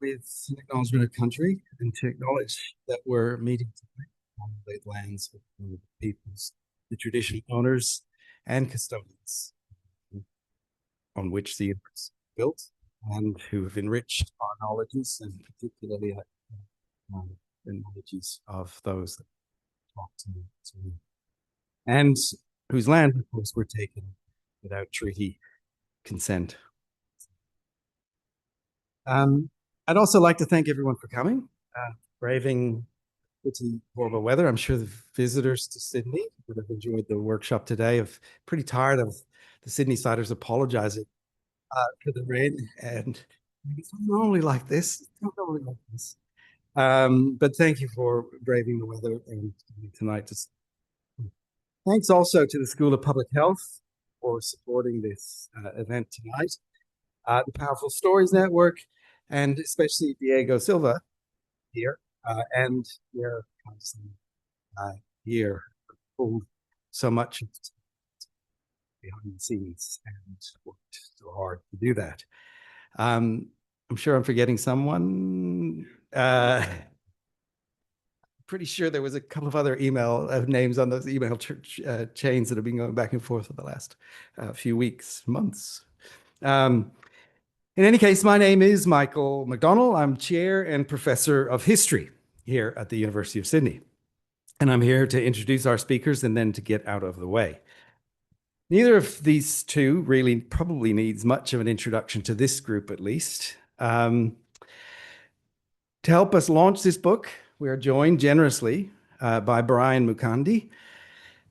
with an acknowledgement of country and to acknowledge that we're meeting tonight on the lands of the peoples, the traditional owners and custodians on which the universe is built and who have enriched our knowledges and particularly the knowledges of those that talk to me. And whose land, of course, were taken without treaty consent. I'd also like to thank everyone for coming, braving pretty horrible weather. I'm sure the visitors to Sydney would have enjoyed the workshop today. I'm pretty tired of the Sydney siders apologizing for the rain, and it's not normally like this. It's not normally like this. But thank you for braving the weather and tonight. Thanks also to the School of Public Health for supporting this event tonight. The Powerful Stories Network, and especially Diego Silva here, and Pierre here, pulled so much behind the scenes and worked so hard to do that. I'm sure I'm forgetting someone. Pretty sure there was a couple of other email names on those email chains that have been going back and forth for the last few weeks, months. In any case, my name is Michael McDonnell. I'm chair and professor of history here at the University of Sydney. And I'm here to introduce our speakers and then to get out of the way. Neither of these two really probably needs much of an introduction to this group, at least. To help us launch this book, we are joined generously by Bryan Mukandi.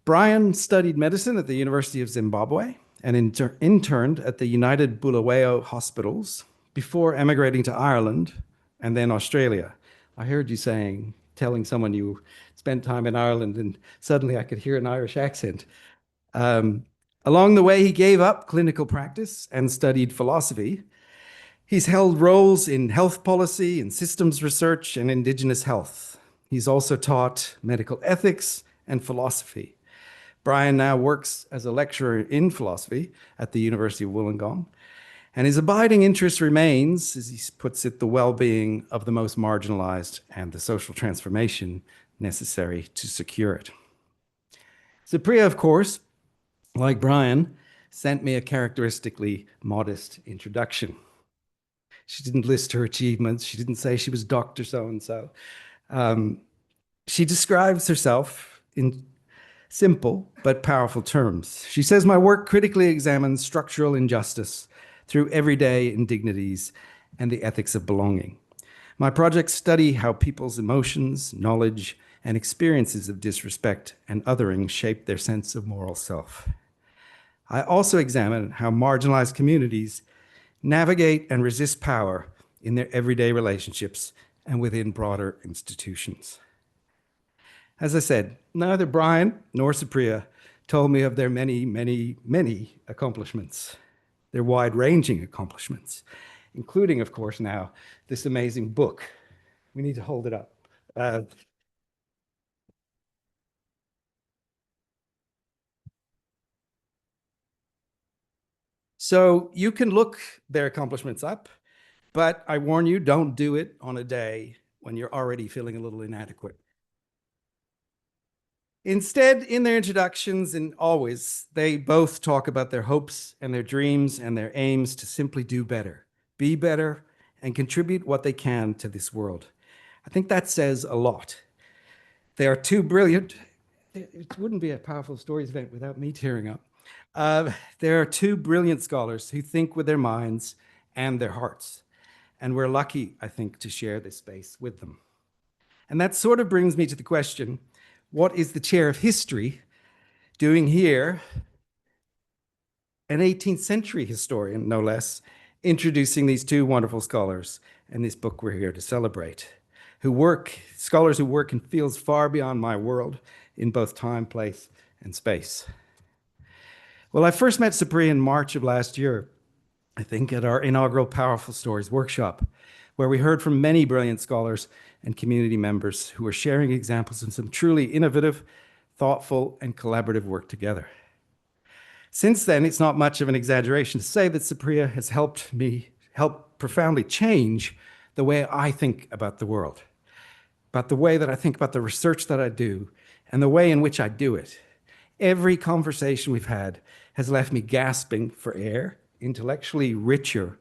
Bryan studied medicine at the University of Zimbabwe and interned at the United Bulawayo hospitals before emigrating to Ireland and then Australia. I heard you telling someone you spent time in Ireland, and suddenly I could hear an Irish accent. Along the way, he gave up clinical practice and studied philosophy. He's held roles in health policy and systems research and Indigenous health. He's also taught medical ethics and philosophy. Bryan now works as a lecturer in philosophy at the University of Wollongong, and his abiding interest remains, as he puts it, the well-being of the most marginalized and the social transformation necessary to secure it. Supriya, of course, like Bryan, sent me a characteristically modest introduction. She didn't list her achievements. She didn't say she was Dr. So-and-so. She describes herself in simple but powerful terms. She says, my work critically examines structural injustice through everyday indignities and the ethics of belonging. My projects study how people's emotions, knowledge, and experiences of disrespect and othering shape their sense of moral self. I also examine how marginalized communities navigate and resist power in their everyday relationships and within broader institutions. As I said, neither Bryan nor Supriya told me of their many, many, many accomplishments, their wide-ranging accomplishments, including, of course, now this amazing book. We need to hold it up. So you can look their accomplishments up, but I warn you, don't do it on a day when you're already feeling a little inadequate. Instead, in their introductions, and always, they both talk about their hopes and their dreams and their aims to simply do better, be better, and contribute what they can to this world. I think that says a lot. They are two brilliant, it wouldn't be a Powerful Stories event without me tearing up. There are two brilliant scholars who think with their minds and their hearts. And we're lucky, I think, to share this space with them. And that sort of brings me to the question, what is the chair of history doing here? An 18th century historian, no less, introducing these two wonderful scholars and this book we're here to celebrate, scholars who work in fields far beyond my world in both time, place, and space. Well, I first met Supriya in March of last year, I think, at our inaugural Powerful Stories workshop, where we heard from many brilliant scholars and community members who are sharing examples of some truly innovative, thoughtful, and collaborative work together. Since then, it's not much of an exaggeration to say that Supriya has helped profoundly change the way I think about the world, about the way that I think about the research that I do, and the way in which I do it. Every conversation we've had has left me gasping for air, intellectually richer,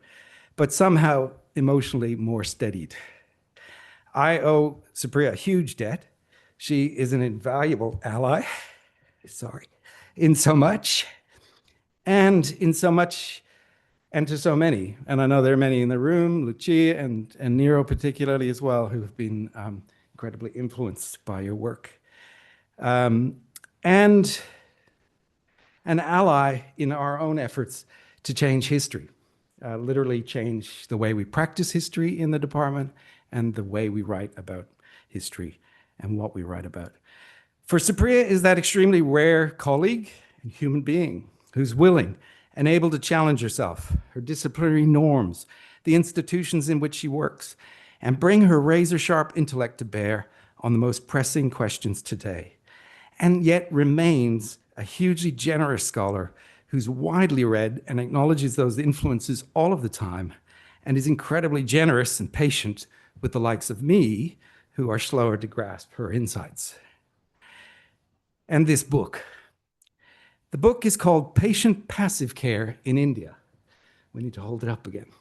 but somehow emotionally more steadied. I owe Supriya a huge debt. She is an invaluable ally, sorry, in so much, and in so much, and to so many. And I know there are many in the room, Lucia and Nero particularly as well, who have been incredibly influenced by your work. And an ally in our own efforts to change history, literally change the way we practice history in the department and the way we write about history and what we write about. For Supriya is that extremely rare colleague and human being who's willing and able to challenge herself, her disciplinary norms, the institutions in which she works, and bring her razor-sharp intellect to bear on the most pressing questions today, and yet remains a hugely generous scholar who's widely read and acknowledges those influences all of the time, and is incredibly generous and patient with the likes of me, who are slower to grasp her insights. And this book. The book is called Patient Passive Care in India. We need to hold it up again.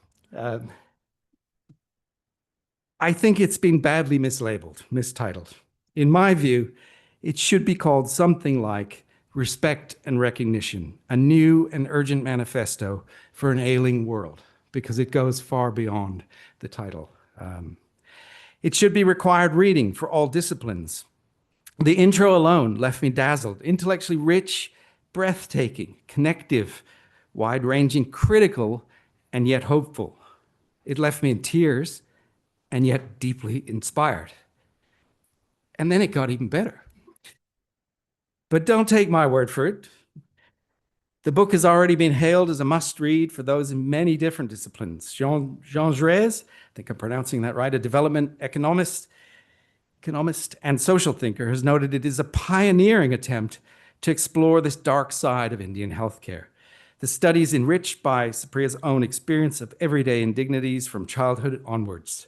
I think it's been badly mislabeled, mistitled. In my view, it should be called something like Respect and Recognition, a new and urgent manifesto for an ailing world, because it goes far beyond the title. It should be required reading for all disciplines. The intro alone left me dazzled, intellectually rich, breathtaking, connective, wide-ranging, critical, and yet hopeful. It left me in tears and yet deeply inspired. And then it got even better. But don't take my word for it. The book has already been hailed as a must-read for those in many different disciplines. Jean Jaurès, I think I'm pronouncing that right, a development economist and social thinker, has noted it is a pioneering attempt to explore this dark side of Indian healthcare. The study is enriched by Supriya's own experience of everyday indignities from childhood onwards.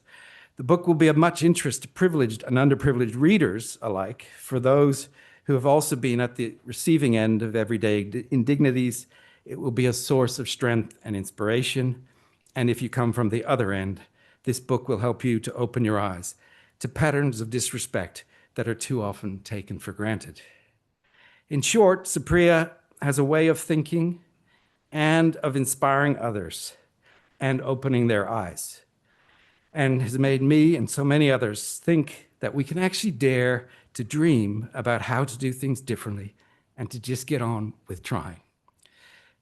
The book will be of much interest to privileged and underprivileged readers alike. For those who have also been at the receiving end of everyday indignities, it will be a source of strength and inspiration. And if you come from the other end, this book will help you to open your eyes to patterns of disrespect that are too often taken for granted. In short, Supriya has a way of thinking and of inspiring others and opening their eyes, and has made me and so many others think that we can actually dare to dream about how to do things differently and to just get on with trying.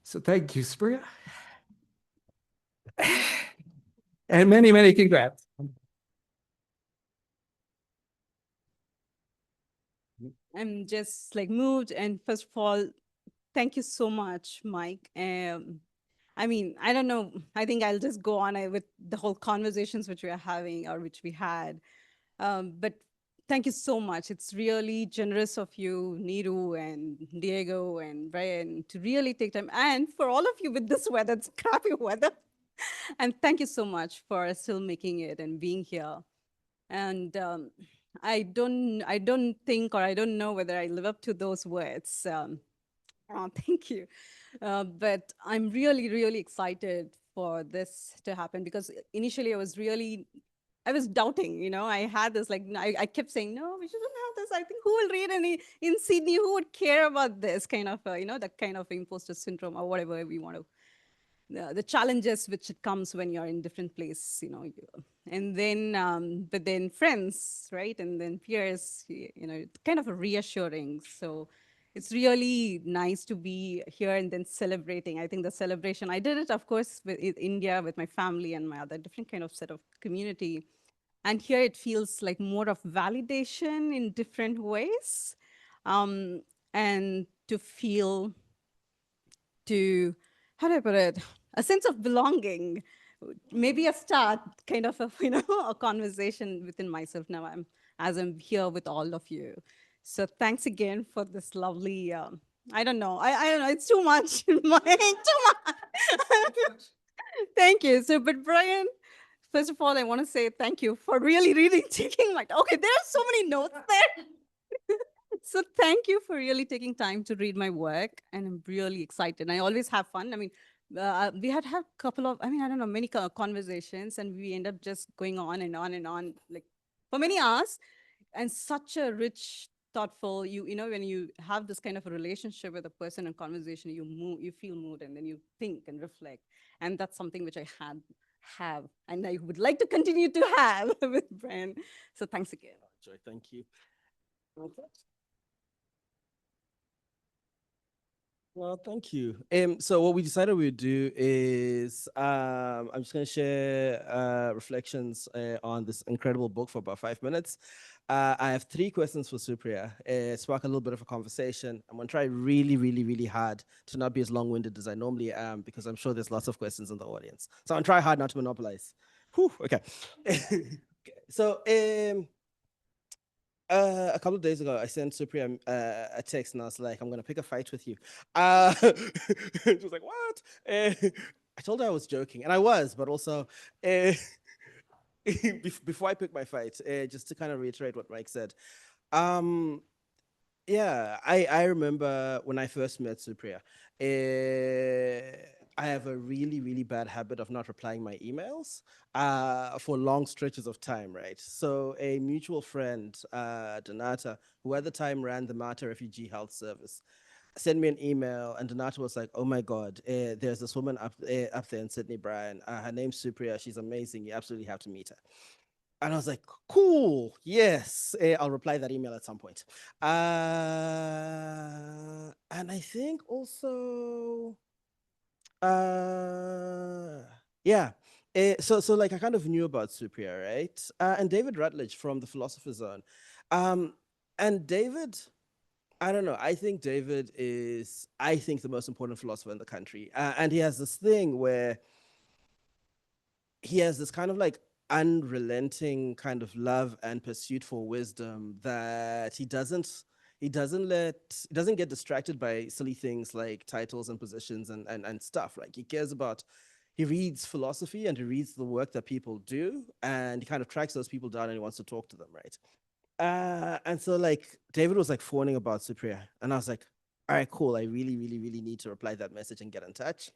So thank you, Supriya. And many, many congrats. I'm just like moved. And first of all, thank you so much, Mike. I mean, I don't know. I think I'll just go on with the whole conversations which we are having or which we had. But thank you so much. It's really generous of you, Neeru and Diego and Brian, to really take time. And for all of you with this weather, it's crappy weather. And thank you so much for still making it and being here. And I don't think, or I don't know whether I live up to those words. Thank you. But I'm really, really excited for this to happen, because initially I was doubting, I had this, like, I kept saying, no, we shouldn't have this. I think who will read any in Sydney, who would care about this kind of, that kind of imposter syndrome or whatever we want to, the challenges which it comes when you're in different place, and then, but then friends, right? And then peers, kind of a reassuring. So it's really nice to be here and then celebrating. I think the celebration, I did it, of course, in India with my family and my other different kind of set of community. And here it feels like more of validation in different ways. And to feel, to, how do I put it, a sense of belonging, maybe a start, kind of a, a conversation within myself now, as I'm here with all of you. So thanks again for this lovely, I don't know, I don't know, it's too much, too much. Thank you. So, but Brian, First of all, I want to say thank you for really reading, taking my. Okay, there are so many notes there. So thank you for really taking time to read my work, and I'm really excited. I always have fun. I mean, we had a couple of, I mean, I don't know, many conversations, and we end up just going on and on and on, like for many hours, and such a rich, thoughtful. You know, when you have this kind of a relationship with a person and conversation, you move, you feel moved, and then you think and reflect, and that's something which I have, and I would like to continue to have with Bryan. So thanks again. Joy, thank you. Well, thank you. So what we decided we would do is I'm just going to share reflections on this incredible book for about 5 minutes. I have 3 questions for Supriya. Spark a little bit of a conversation. I'm going to try really, really, really hard to not be as long-winded as I normally am because I'm sure there's lots of questions in the audience. So I'm try hard not to monopolize. Whew, okay. Okay. So a couple of days ago, I sent Supriya a text and I was like, I'm going to pick a fight with you. She was like, what? I told her I was joking, and I was, but also, before I pick my fight, just to kind of reiterate what Mike said, um, yeah, I remember when I first met Supriya. I have a really, really bad habit of not replying my emails for long stretches of time, right? So a mutual friend, Donata, who at the time ran the Mata Refugee Health Service, sent me an email, and Donata was like, "Oh my God, there's this woman up there in Sydney, Bryan. Her name's Supriya. She's amazing. You absolutely have to meet her." And I was like, cool, yes, I'll reply that email at some point. And I think also, uh, yeah. So like I kind of knew about Supriya, right? And David Routledge from the Philosopher's Zone. Um, and David, I don't know. I think David is, I think, the most important philosopher in the country. And he has this thing where he has this kind of like unrelenting kind of love and pursuit for wisdom that he doesn't get distracted by silly things like titles and positions and stuff. Like he reads philosophy and he reads the work that people do, and he kind of tracks those people down and he wants to talk to them, right? And so like David was like phoning about Supriya, and I was like, all right, cool, I really, really, really need to reply that message and get in touch.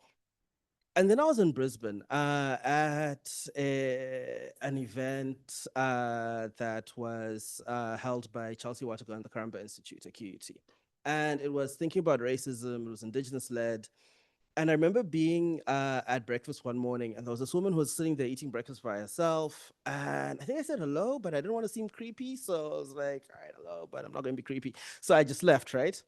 And then I was in Brisbane at an event that was held by Chelsea Watego and the Karamba Institute at QUT. And it was thinking about racism, it was Indigenous led. And I remember being at breakfast one morning, and there was this woman who was sitting there eating breakfast by herself. And I think I said hello, but I didn't want to seem creepy. So I was like, all right, hello, but I'm not going to be creepy. So I just left, right?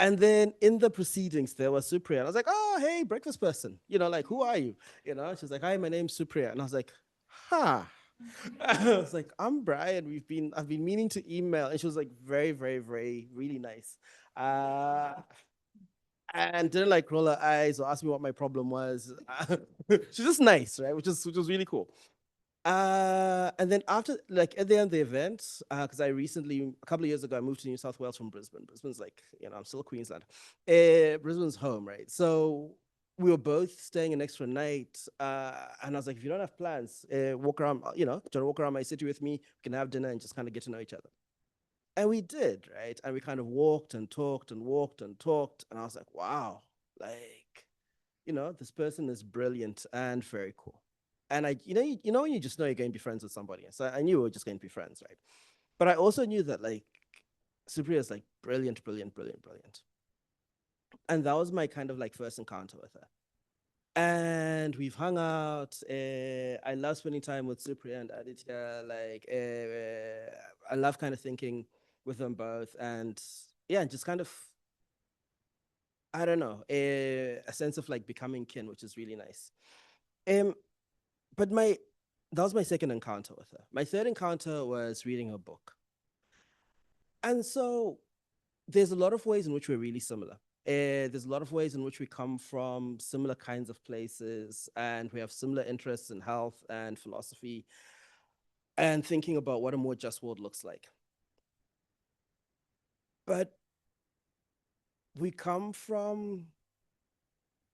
And then in the proceedings, there was Supriya. And I was like, oh, hey, breakfast person. You know, like, who are you? You know, she's like, hi, my name's Supriya. And I was like, huh. I was like, I'm Bryan. I've been meaning to email. And she was like, very, very, very, really nice. And didn't like roll her eyes or ask me what my problem was. She's just nice, right? Which was really cool. And then after, like at the end of the event, because I recently, a couple of years ago, I moved to New South Wales from Brisbane. Brisbane's like, I'm still Queensland. Brisbane's home, right? So we were both staying an extra night. And I was like, if you don't have plans, walk around, do you want to walk around my city with me? We can have dinner and just kind of get to know each other. And we did, right? And we kind of walked and talked and walked and talked. And I was like, wow, like, this person is brilliant and very cool. And when you just know you're going to be friends with somebody. So I knew we were just going to be friends, right? But I also knew that like Supriya is like brilliant, brilliant, brilliant, brilliant. And that was my kind of like first encounter with her. And we've hung out. I love spending time with Supriya and Aditya. Like, I love kind of thinking with them both. And yeah, just kind of, I don't know, a sense of like becoming kin, which is really nice. But that was my second encounter with her. My third encounter was reading her book. And so there's a lot of ways in which we're really similar. There's a lot of ways in which we come from similar kinds of places, and we have similar interests in health and philosophy and thinking about what a more just world looks like. But we come from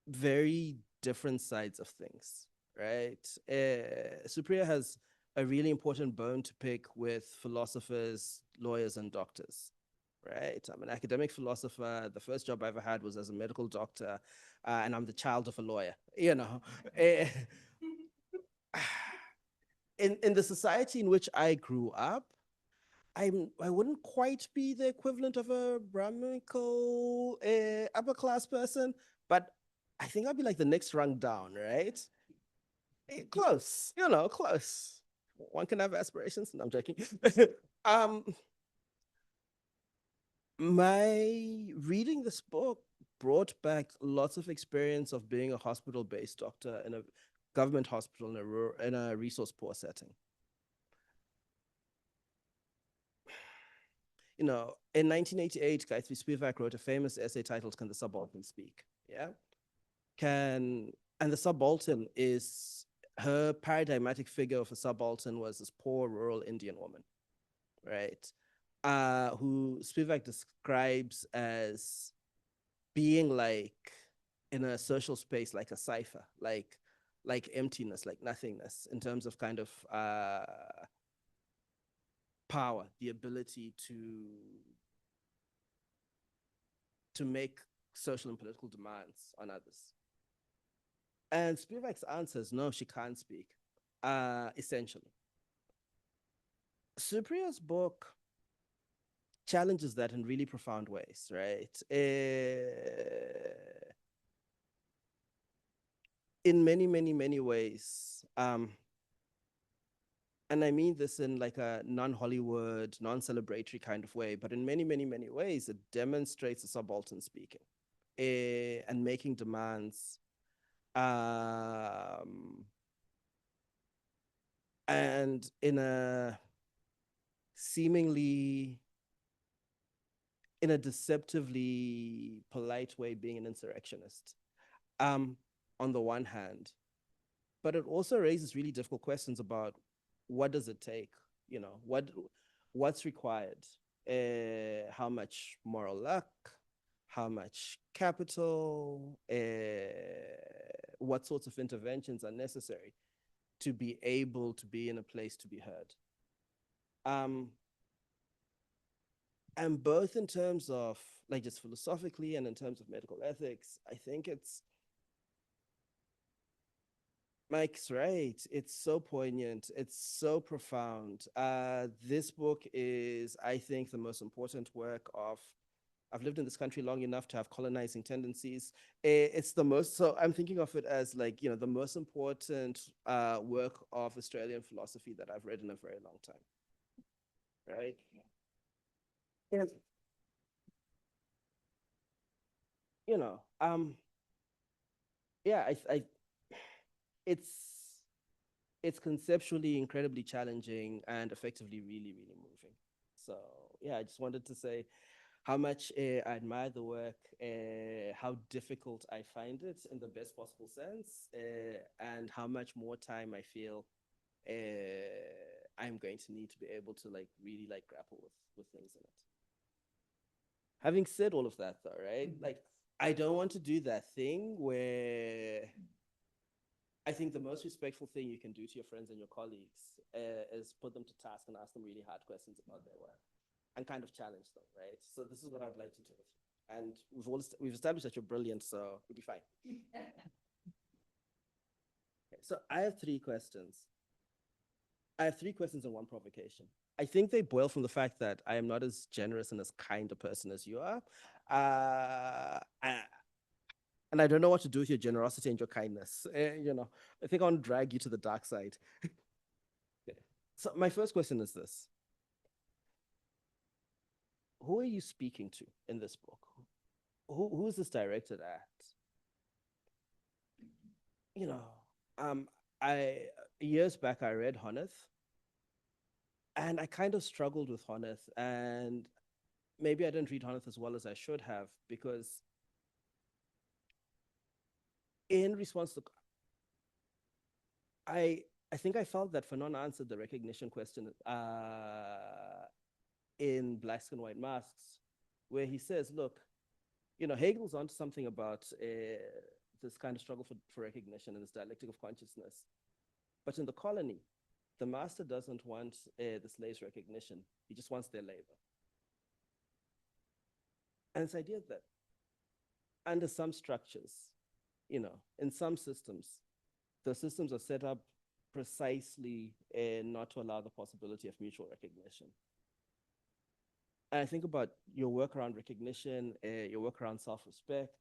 very different sides of things. right? Supriya has a really important bone to pick with philosophers, lawyers, and doctors, right? I'm an academic philosopher. The first job I ever had was as a medical doctor, and I'm the child of a lawyer, you know. Eh, in the society in which I grew up, I wouldn't quite be the equivalent of a Brahminical upper class person, but I think I'll be like the next rung down, right? Close, you know, close. One can have aspirations. No, I'm joking. um, my reading this book brought back lots of experience of being a hospital-based doctor in a government hospital in a resource-poor setting. You know, in 1988, Gayatri Spivak wrote a famous essay titled "Can the Subaltern Speak?" Yeah, and the subaltern is her paradigmatic figure of a subaltern was this poor rural Indian woman, right? Who Spivak describes as being like in a social space like a cipher, like emptiness, like nothingness, in terms of kind of power, the ability to make social and political demands on others. And Spivak's answer is no, she can't speak, essentially. Supriya's book challenges that in really profound ways, right? In many, many, many ways. And I mean this in like a non-Hollywood, non-celebratory kind of way, but in many, many, many ways, it demonstrates a subaltern speaking and making demands. And in a seemingly, in a deceptively polite way, being an insurrectionist, on the one hand. But it also raises really difficult questions about what does it take, you know, what's required, how much moral luck, how much capital, what sorts of interventions are necessary to be able to be in a place to be heard. And both in terms of like just philosophically and in terms of medical ethics, I think Mike's right. It's so poignant. It's so profound. This book is, I think, the most important work of. I've lived in this country long enough to have colonizing tendencies. It's the most, so I'm thinking of it as like, you know, the most important work of Australian philosophy that I've read in a very long time. Right? And, you know, yeah, it's it's conceptually incredibly challenging and effectively really, really moving. So yeah, I just wanted to say how much I admire the work, how difficult I find it in the best possible sense, and how much more time I feel I'm going to need to be able to like really like grapple with things in it. Having said all of that though, right? Like I don't want to do that thing where I think the most respectful thing you can do to your friends and your colleagues is put them to task and ask them really hard questions about their work and kind of challenge them, right? So this is what I'd like to do with you. And we've established that you're brilliant, so you'll be fine. Okay, so I have three questions. I have three questions and one provocation. I think they boil from the fact that I am not as generous and as kind a person as you are. And I don't know what to do with your generosity and your kindness. You know, I think I want to drag you to the dark side. Okay. So my first question is this. Who are you speaking to in this book? Who is this directed at? You know, I years back I read Honeth, and I kind of struggled with Honeth, and maybe I didn't read Honeth as well as I should have because in response to I think I felt that Fanon answered the recognition question in Blacks and White Masks, where he says, look, you know, Hegel's onto something about this kind of struggle for recognition and this dialectic of consciousness. But in the colony, the master doesn't want the slave's recognition. He just wants their labor. And this idea that under some structures, in some systems, the systems are set up precisely not to allow the possibility of mutual recognition. And I think about your work around recognition, your work around self-respect.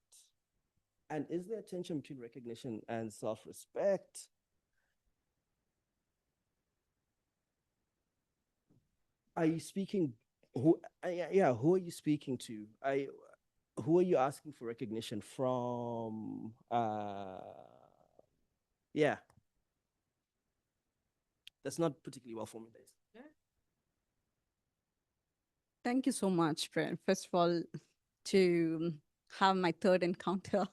And is there a tension between recognition and self-respect? Are you speaking, who are you speaking to? Who are you asking for recognition from? Yeah. That's not particularly well formulated. Thank you so much, Brent. First of all, to have my third encounter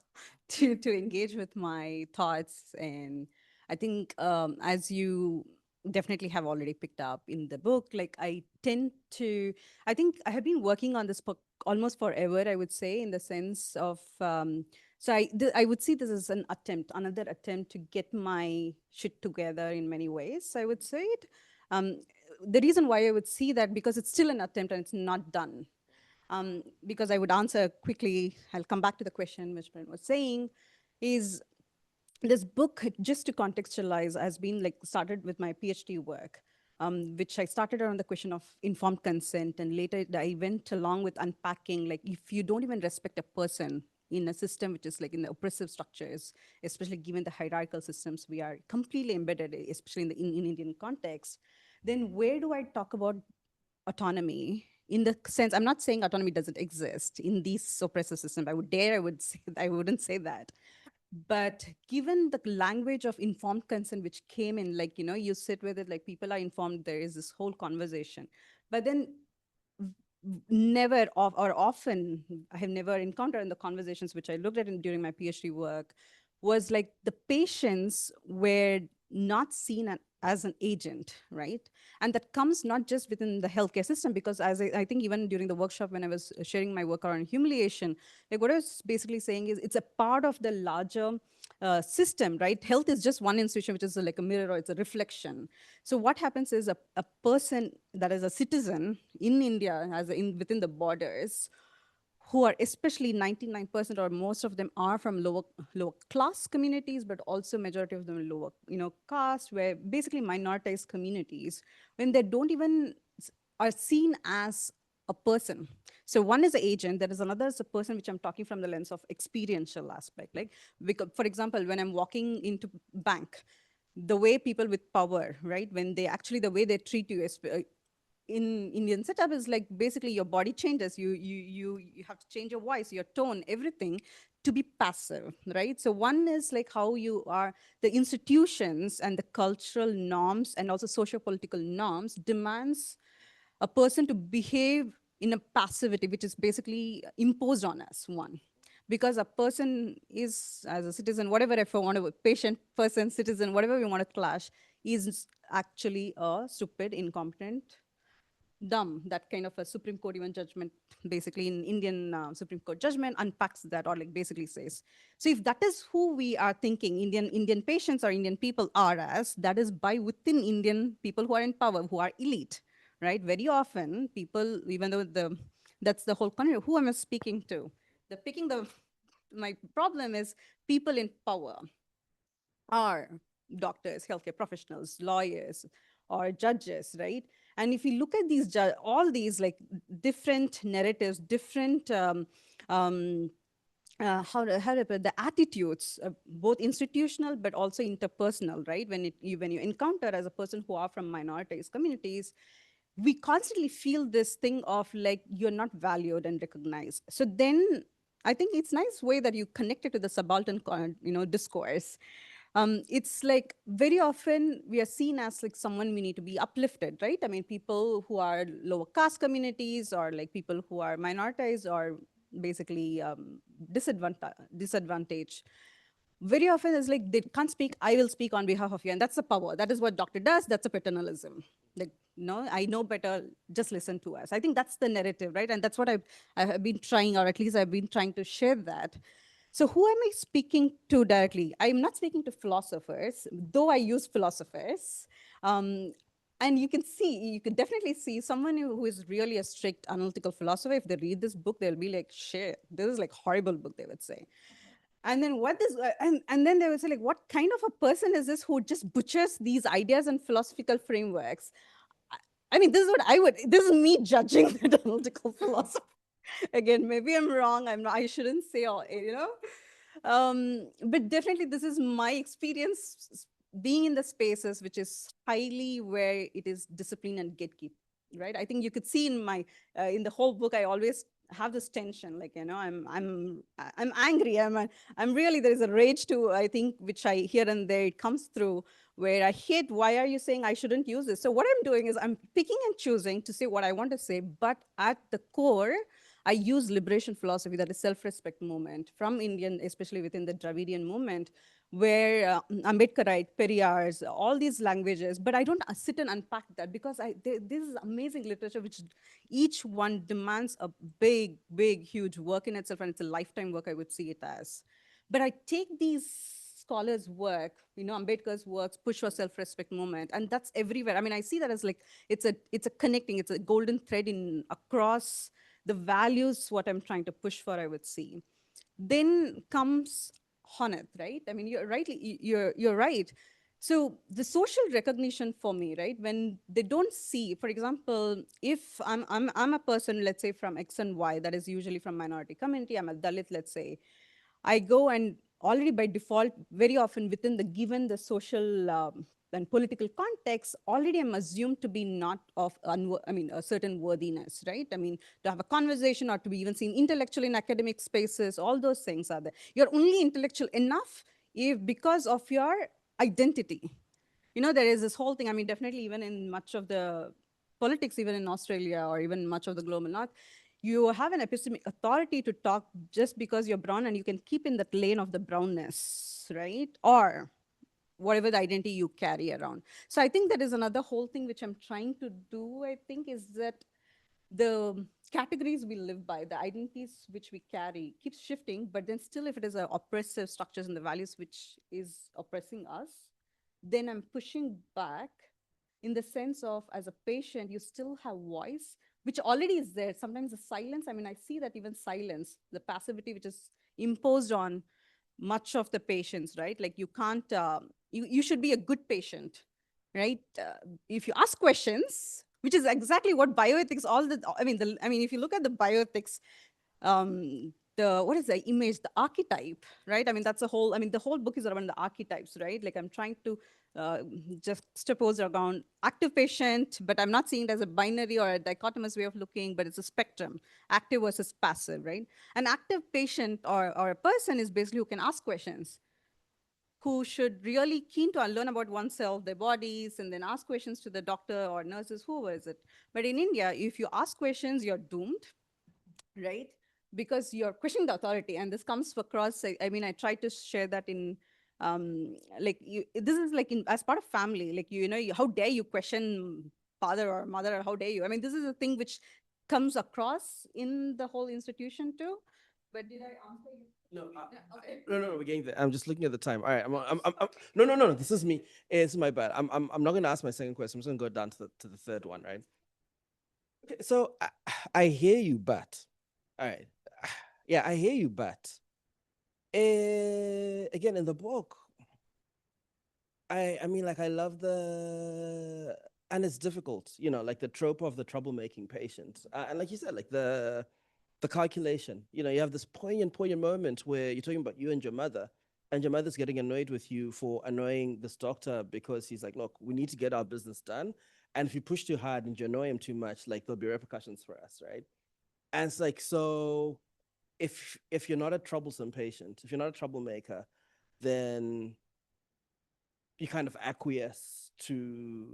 to engage with my thoughts. And I think as you definitely have already picked up in the book, like I think I have been working on this book almost forever, I would say, in the sense of, I would see this as another attempt to get my shit together in many ways, I would say it. The reason why I would see that, because it's still an attempt and it's not done. Because I would answer quickly, I'll come back to the question which Brent was saying, is this book, just to contextualize, has been like started with my PhD work, which I started around the question of informed consent. And later I went along with unpacking, like if you don't even respect a person in a system which is like in the oppressive structures, especially given the hierarchical systems we are completely embedded, especially in Indian context, then where do I talk about autonomy? In the sense, I'm not saying autonomy doesn't exist in these oppressive systems. I wouldn't say that. But given the language of informed consent which came in, like, you sit with it, like people are informed, there is this whole conversation. But then often, I have never encountered in the conversations which I looked at during my PhD work, was like the patients were not seen as an agent, right? And that comes not just within the healthcare system, because as I think even during the workshop when I was sharing my work around humiliation, like what I was basically saying is it's a part of the larger system, right? Health is just one institution, which is like a mirror or it's a reflection. So what happens is a person that is a citizen in India, within the borders, who are especially 99% or most of them are from lower class communities, but also majority of them lower, caste, where basically minoritized communities, when they don't even are seen as a person. So one is an agent, there is another is a person, which I'm talking from the lens of experiential aspect. Like, because, for example, when I'm walking into bank, the way people with power, right, when they actually, the way they treat you is, in Indian setup is like basically your body changes. You have to change your voice, your tone, everything to be passive, right? So one is like how you are, the institutions and the cultural norms and also socio-political norms demands a person to behave in a passivity, which is basically imposed on us, one. Because a person is, as a citizen, whatever, if I want to, patient, person, citizen, whatever we want to clash, is actually a stupid, incompetent, dumb. That kind of a Supreme Court even judgment, basically in Indian Supreme Court judgment unpacks that, or like basically says. So if that is who we are thinking Indian patients or Indian people are as, that is by within Indian people who are in power, who are elite, right? Very often people, even though that's the whole country, who am I speaking to? My problem is people in power are doctors, healthcare professionals, lawyers, or judges, right? And if you look at all these like different narratives, different how to put the attitudes, both institutional but also interpersonal, right? When you encounter as a person who are from minoritized communities, we constantly feel this thing of like you're not valued and recognized. So then I think it's nice way that you connect it to the subaltern discourse. It's like very often we are seen as like someone we need to be uplifted, right? I mean, people who are lower caste communities or like people who are minoritized or basically disadvantaged. Very often it's like they can't speak, I will speak on behalf of you. And that's the power. That is what doctor does. That's a paternalism. Like, no, I know better, just listen to us. I think that's the narrative, right? And that's what I have been trying, or at least I've been trying to share that. So who am I speaking to directly? I'm not speaking to philosophers, though I use philosophers. Um, and you could definitely see someone who is really a strict analytical philosopher. If they read this book, they'll be like, shit, this is like horrible book, they would say. And then and then they would say like, what kind of a person is this who just butchers these ideas and philosophical frameworks? I I mean, this is what I would, this is me judging the analytical philosopher. Again, maybe I'm wrong. I'm not, I shouldn't say all, but definitely this is my experience being in the spaces which is highly where it is discipline and gatekeep, right? I think you could see in my, in the whole book, I always have this tension, like, I'm angry. I'm really, there is a rage to, I think, which I here and there, it comes through where I hate, why are you saying I shouldn't use this? So what I'm doing is I'm picking and choosing to say what I want to say, but at the core, I use liberation philosophy, that is self-respect movement from Indian, especially within the Dravidian movement, where Ambedkarite, Periyar's, all these languages, but I don't sit and unpack that because this is amazing literature, which each one demands a big, big, huge work in itself, and it's a lifetime work, I would see it as. But I take these scholars' work, Ambedkar's works, push for self-respect movement, and that's everywhere. I mean, I see that as like, it's a connecting, it's a golden thread in across the values, what I'm trying to push for, I would see. Then comes Honeth, right? I mean, you're right. So the social recognition for me, right? When they don't see, for example, if I'm a person, let's say from X and Y, that is usually from minority community, I'm a Dalit, let's say, I go and already by default, very often within the given the social and political context, already I'm assumed to be not of, a certain worthiness, right? I mean, to have a conversation or to be even seen intellectually in academic spaces, all those things are there. You're only intellectual enough if because of your identity. There is this whole thing, I mean, definitely even in much of the politics, even in Australia or even much of the global north, you have an epistemic authority to talk just because you're brown and you can keep in that lane of the brownness, right? Or whatever the identity you carry around. So I think that is another whole thing which I'm trying to do, I think, is that the categories we live by, the identities which we carry keeps shifting, but then still if it is a oppressive structures and the values which is oppressing us, then I'm pushing back in the sense of as a patient, you still have voice, which already is there. Sometimes the silence, I mean, I see that even silence, the passivity which is imposed on much of the patients, right? Like you can't, you should be a good patient, right? If you ask questions, which is exactly what bioethics, if you look at the bioethics, what is the image, the archetype, right? I mean, that's a whole, I mean, the whole book is around the archetypes, right? Like I'm trying to just suppose around active patient, but I'm not seeing it as a binary or a dichotomous way of looking, but it's a spectrum, active versus passive, right? An active patient or a person is basically who can ask questions, who should really keen to learn about oneself, their bodies, and then ask questions to the doctor or nurses, whoever is it. But in India, if you ask questions, you're doomed, right? Because you're questioning the authority, and this comes across. I mean, I try to share that in, this is like as part of family. Like how dare you question father or mother, or how dare you? I mean, this is a thing which comes across in the whole institution too. But did I answer you? No, Yeah, okay. no, we're getting there. I'm just looking at the time. All right, no. This is me. It's my bad. I'm not going to ask my second question. I'm just going to go down to the third one, right? Okay, so I hear you, but all right, yeah, I hear you, but again in the book, I mean, like I love and it's difficult, like the trope of the troublemaking patient, and like you said, like the calculation. You have this poignant moment where you're talking about you and your mother's getting annoyed with you for annoying this doctor because he's like, look, we need to get our business done. And if you push too hard and you annoy him too much, like there'll be repercussions for us, right? And it's like, so if you're not a troublesome patient, if you're not a troublemaker, then you kind of acquiesce to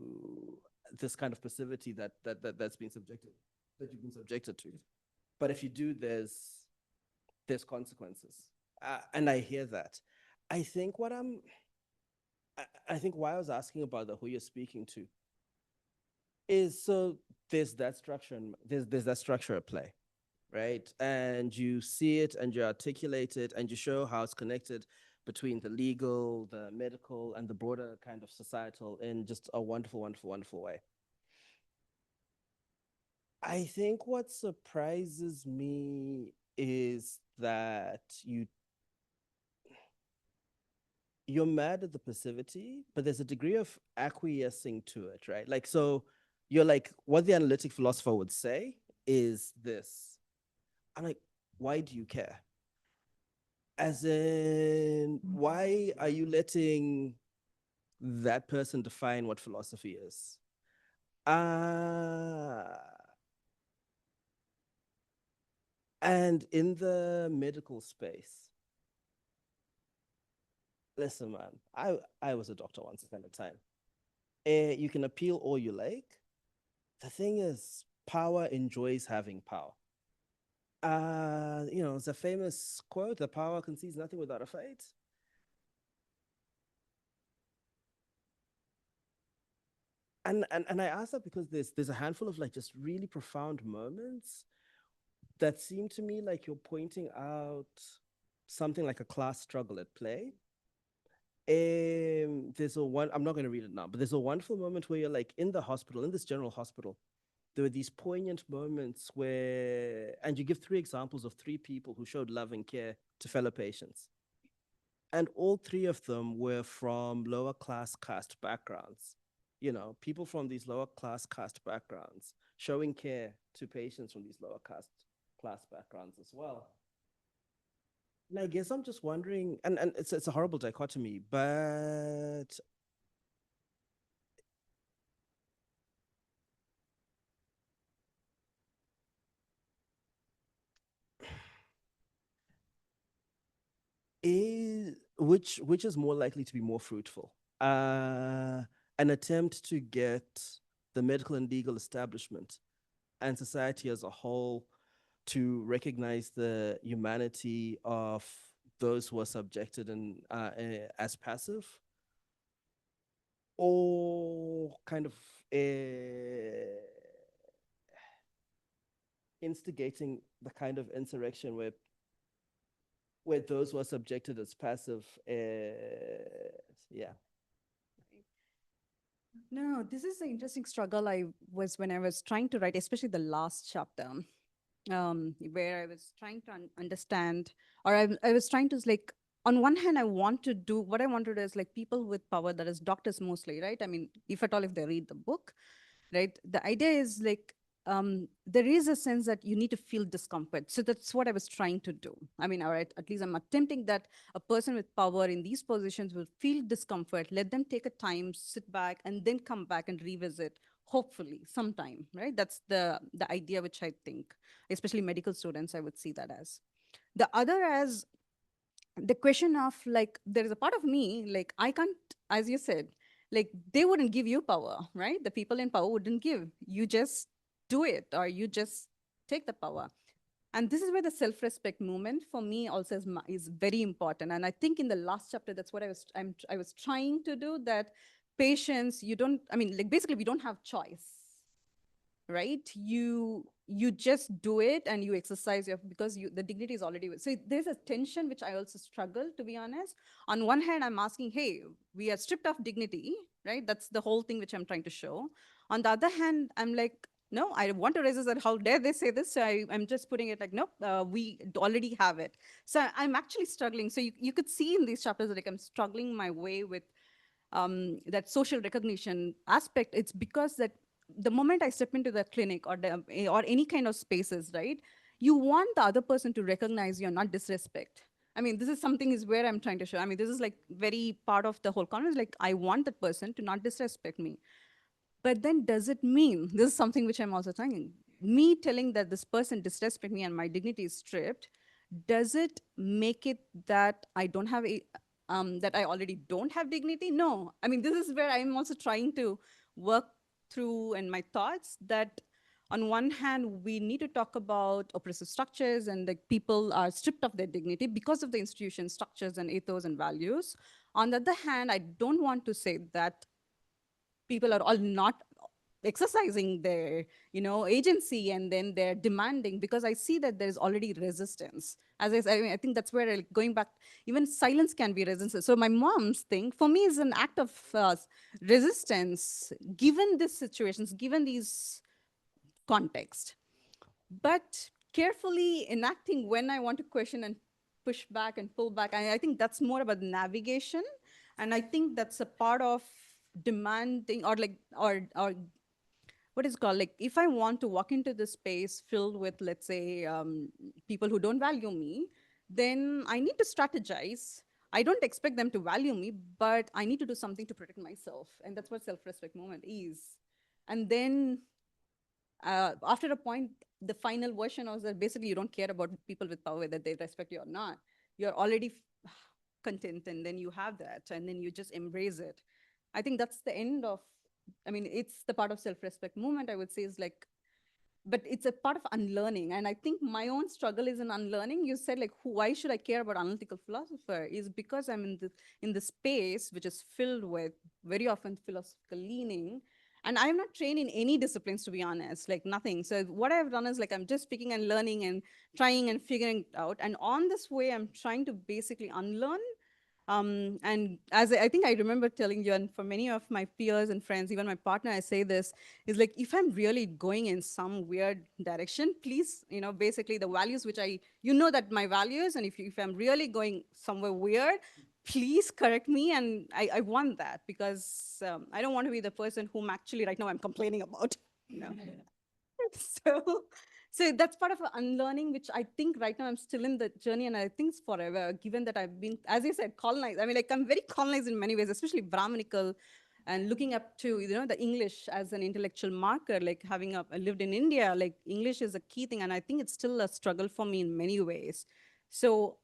this kind of passivity that's been subjected that you've been subjected to. But if you do, there's consequences, and I hear that. I think I think why I was asking about who you're speaking to is so there's that structure and there's that structure at play, right? And you see it and you articulate it and you show how it's connected between the legal, the medical, and the broader kind of societal in just a wonderful, wonderful, wonderful way. I think what surprises me is that you're mad at the passivity, but there's a degree of acquiescing to it, right? Like, so you're like, what the analytic philosopher would say is this. I'm like, why do you care? As in, why are you letting that person define what philosophy is? And in the medical space, listen, man, I was a doctor once upon a time. You can appeal all you like. The thing is, power enjoys having power. It's a famous quote: "The power concedes nothing without a fight." And I ask that because there's a handful of like just really profound moments that seem to me like you're pointing out something like a class struggle at play. There's a one, I'm not going to read it now, but there's a wonderful moment where you're like in the hospital, in this general hospital. There were these poignant moments where, and you give three examples of three people who showed love and care to fellow patients. And all three of them were from lower class caste backgrounds. People from these lower class caste backgrounds showing care to patients from these lower caste class backgrounds as well. And I guess I'm just wondering, and it's a horrible dichotomy, but which is more likely to be more fruitful? An attempt to get the medical and legal establishment and society as a whole to recognize the humanity of those who are subjected and as passive, or kind of instigating the kind of insurrection where those who are subjected as passive, yeah. No, this is an interesting struggle when I was trying to write, especially the last chapter, where I was trying to understand, or I was trying to like, on one hand, I want to do what I want to do is like people with power, that is doctors mostly, right? I mean, if at all, if they read the book, right? The idea is like, there is a sense that you need to feel discomfort. So that's what I was trying to do. I mean, all right, at least I'm attempting that a person with power in these positions will feel discomfort, let them take a time, sit back, and then come back and revisit, hopefully, sometime, right? That's the idea which I think, especially medical students, I would see that as. The other as the question of like, there is a part of me, like, I can't, as you said, like, they wouldn't give you power, right? The people in power wouldn't give. You just do it, or you just take the power. And this is where the self-respect movement for me also is very important. And I think in the last chapter, that's what I was trying to do, that patience, you don't, I mean, like, basically we don't have choice, right? You just do it and you exercise your, because the dignity is already so there's a tension which I also struggle, to be honest. On one hand, I'm asking, hey, we are stripped of dignity, right? That's the whole thing which I'm trying to show. On the other hand, I'm like, no, I want to resist that. How dare they say this? So I'm just putting it like, no, we already have it. So I'm actually struggling. So you could see in these chapters that like I'm struggling my way with that social recognition aspect. It's because that the moment I step into the clinic or any kind of spaces, right, you want the other person to recognize you, not disrespect. I mean, this is something is where I'm trying to show. I mean, this is like very part of the whole conversation. Like, I want that person to not disrespect me. But then does it mean, this is something which I'm also thinking, me telling that this person disrespect me and my dignity is stripped, does it make it that I don't have that I already don't have dignity? No. I mean, this is where I'm also trying to work through in my thoughts, that on one hand, we need to talk about oppressive structures and like people are stripped of their dignity because of the institution structures and ethos and values. On the other hand, I don't want to say that people are all not exercising their, agency, and then they're demanding, because I see that there's already resistance. As I said, I mean, I think that's where, like, going back, even silence can be resistance. So my mom's thing for me is an act of resistance, given these situations, given these context, but carefully enacting when I want to question and push back and pull back. I think that's more about navigation. And I think that's a part of demanding, or like, or what is it called? Like, if I want to walk into this space filled with, let's say, people who don't value me, then I need to strategize. I don't expect them to value me, but I need to do something to protect myself. And that's what self-respect moment is. And then after a point, the final version was that basically you don't care about people with power, whether they respect you or not. You're already content, and then you have that, and then you just embrace it. I think that's the end of, I mean, it's the part of self-respect movement, I would say, is like, but it's a part of unlearning. And I think my own struggle is in unlearning. You said, like, why should I care about analytical philosopher? Is because I'm in the space which is filled with very often philosophical leaning. And I'm not trained in any disciplines, to be honest, like nothing. So what I've done is, like, I'm just speaking and learning and trying and figuring it out. And on this way, I'm trying to basically unlearn. And as I think I remember telling you, and for many of my peers and friends, even my partner, I say this, is like, if I'm really going in some weird direction, please, basically the values which that my values, and if I'm really going somewhere weird, please correct me. And I want that, because I don't want to be the person whom actually right now I'm complaining about, you know. so so that's part of unlearning, which I think right now I'm still in the journey, and I think it's forever, given that I've been, as you said, colonized. I mean, like, I'm very colonized in many ways, especially Brahminical, and looking up to, the English as an intellectual marker, like having lived in India, like English is a key thing, and I think it's still a struggle for me in many ways. So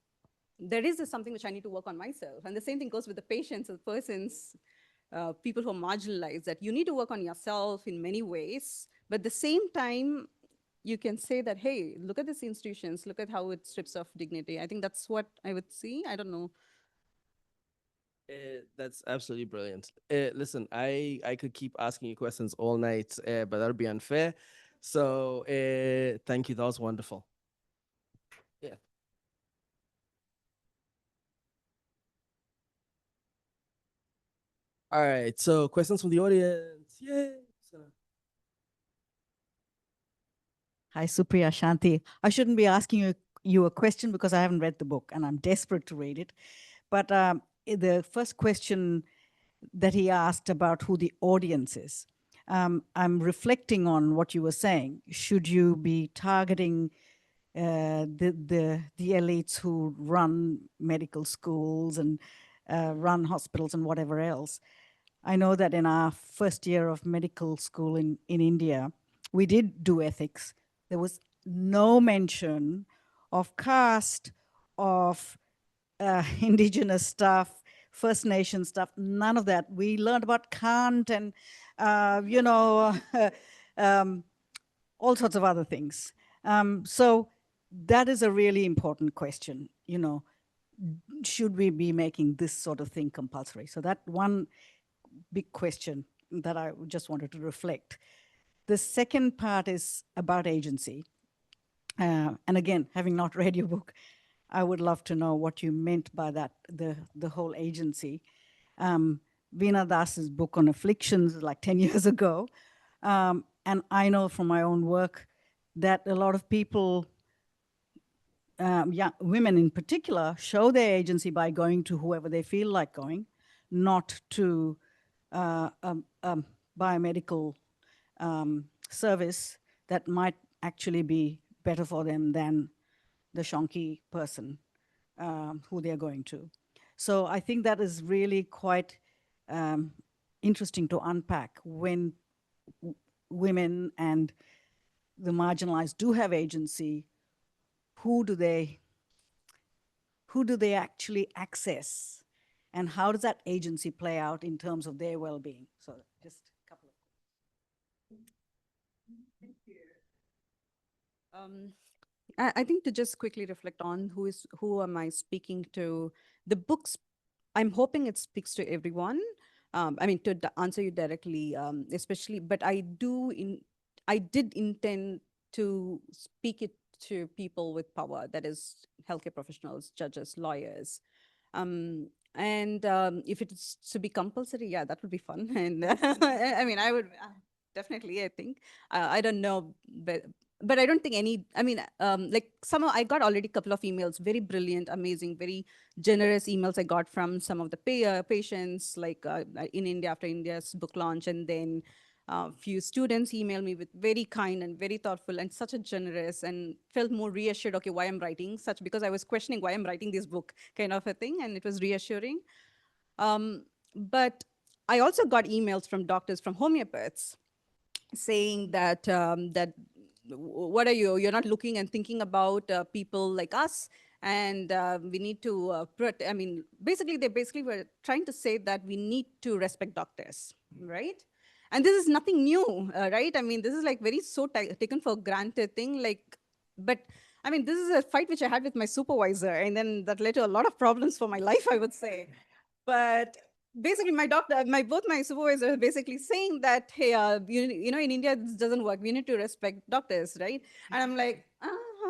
there is something which I need to work on myself. And the same thing goes with the patients, the persons, people who are marginalized, that you need to work on yourself in many ways. But at the same time, you can say that, hey, look at these institutions, look at how it strips of dignity. I think that's what I would see. I don't know. That's absolutely brilliant. Listen, I could keep asking you questions all night, but that'd be unfair. So thank you. That was wonderful. Yeah. All right. So questions from the audience. Yay. Hi, Supriya, Shanti. I shouldn't be asking you a question because I haven't read the book and I'm desperate to read it. But the first question that he asked about who the audience is, I'm reflecting on what you were saying. Should you be targeting the elites who run medical schools and run hospitals and whatever else? I know that in our first year of medical school in India, we did do ethics. There was no mention of caste, of indigenous stuff, First Nation stuff, none of that. We learned about Kant and, all sorts of other things. So that is a really important question, should we be making this sort of thing compulsory? So that one big question that I just wanted to reflect. The second part is about agency. And again, having not read your book, I would love to know what you meant by that, the whole agency. Veena Das's book on afflictions, like 10 years ago. And I know from my own work that a lot of people, young women in particular, show their agency by going to whoever they feel like going, not to biomedical service that might actually be better for them than the shonky person who they're going to. So I think that is really quite interesting to unpack. When women and the marginalized do have agency, who do they actually access? And how does that agency play out in terms of their well-being? So just a couple of. I think to just quickly reflect on who am I speaking to, the books, I'm hoping it speaks to everyone. I mean, to answer you directly, especially, but I did intend to speak it to people with power, that is healthcare professionals, judges, lawyers. And if it's to be compulsory, yeah, that would be fun. And I mean, I would definitely, I think, I don't know, but I don't think any, I mean, like I got already a couple of emails, very brilliant, amazing, very generous emails I got from some of the patients, like in India after India's book launch. And then a few students emailed me with very kind and very thoughtful and such a generous, and felt more reassured, okay, why I'm writing such, because I was questioning why I'm writing this book kind of a thing, and it was reassuring. But I also got emails from doctors, from homeopaths, saying that what are you, you're not looking and thinking about people like us, and we need to I mean, basically they basically were trying to say that we need to respect doctors, right? And this is nothing new, right? I mean, this is like very so taken for granted thing, like, but I mean, this is a fight which I had with my supervisor, and then that led to a lot of problems for my life, I would say. But basically my doctor, both my supervisors basically saying that, hey, you know, in India this doesn't work, we need to respect doctors, right? And I'm like,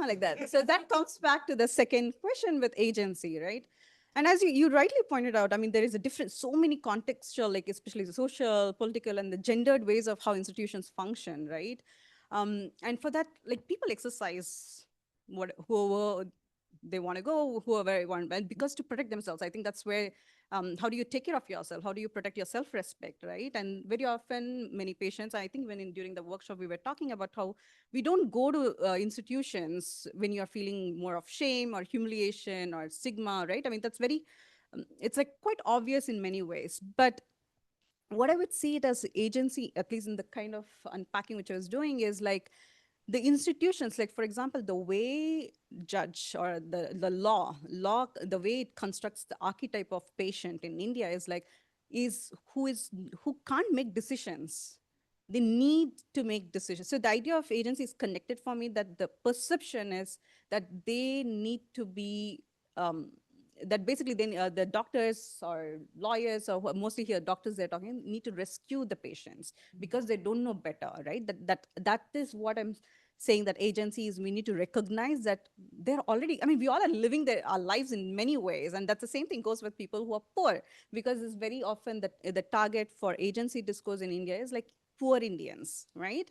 like that. So that comes back to the second question with agency, right? And as you rightly pointed out, I mean, there is a different, so many contextual, like especially the social, political, and the gendered ways of how institutions function, right? And for that, like, people exercise whoever they want to go, whoever they want, and because to protect themselves, I think that's where, how do you take care of yourself? How do you protect your self-respect, right? And very often, many patients, I think during the workshop, we were talking about how we don't go to institutions when you're feeling more of shame or humiliation or stigma, right? I mean, that's very, it's like quite obvious in many ways. But what I would see it as agency, at least in the kind of unpacking which I was doing, is like the institutions, like for example, the way judge or the law, the way it constructs the archetype of patient in India is like, is who can't make decisions. They need to make decisions. So the idea of agency is connected for me, that the perception is that they need to be, that basically then the doctors or lawyers, or mostly here doctors they're talking, need to rescue the patients because they don't know better, right? That is what I'm saying, that agencies, we need to recognize that they're already, I mean, we all are living our lives in many ways, and that's the same thing goes with people who are poor, because it's very often that the target for agency discourse in India is like poor Indians, right?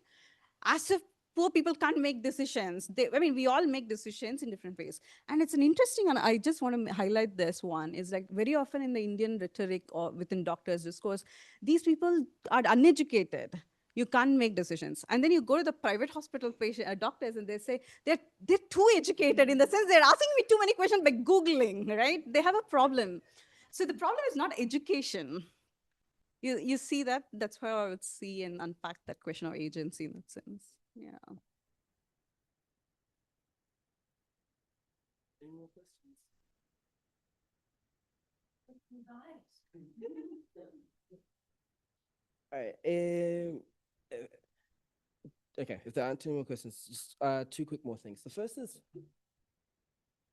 As if poor people can't make decisions. I mean, we all make decisions in different ways. And it's an interesting, and I just want to highlight this one, is like very often in the Indian rhetoric or within doctors' discourse, these people are uneducated. You can't make decisions. And then you go to the private hospital doctors, and they say they're too educated, in the sense they're asking me too many questions by Googling, right? They have a problem. So the problem is not education. You see that? That's how I would see and unpack that question of agency in that sense. Yeah. Any more questions? All right. Okay, if there aren't any more questions, just two quick more things. The first is,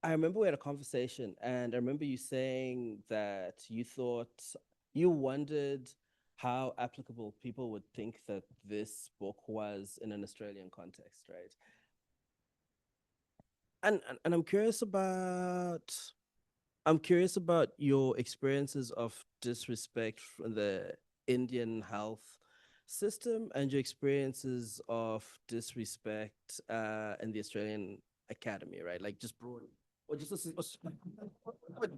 I remember we had a conversation, and I remember you saying that you wondered how applicable people would think that this book was in an Australian context, right? And I'm curious about your experiences of disrespect from the Indian health system and your experiences of disrespect in the Australian academy, right? Like just broadly, or just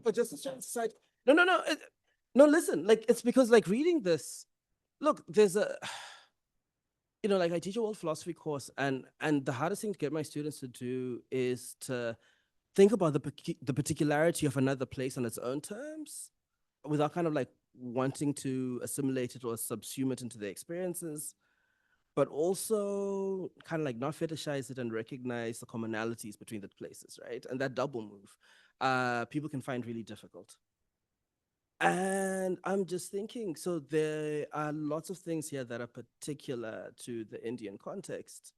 or just a certain society. No, no, no, no. Listen, like it's because like reading this, look, there's a like I teach a world philosophy course, and the hardest thing to get my students to do is to think about the particularity of another place on its own terms, without kind of like wanting to assimilate it or subsume it into their experiences, but also kind of like not fetishize it and recognize the commonalities between the places, right? And that double move, people can find really difficult. And I'm just thinking, so there are lots of things here that are particular to the Indian context.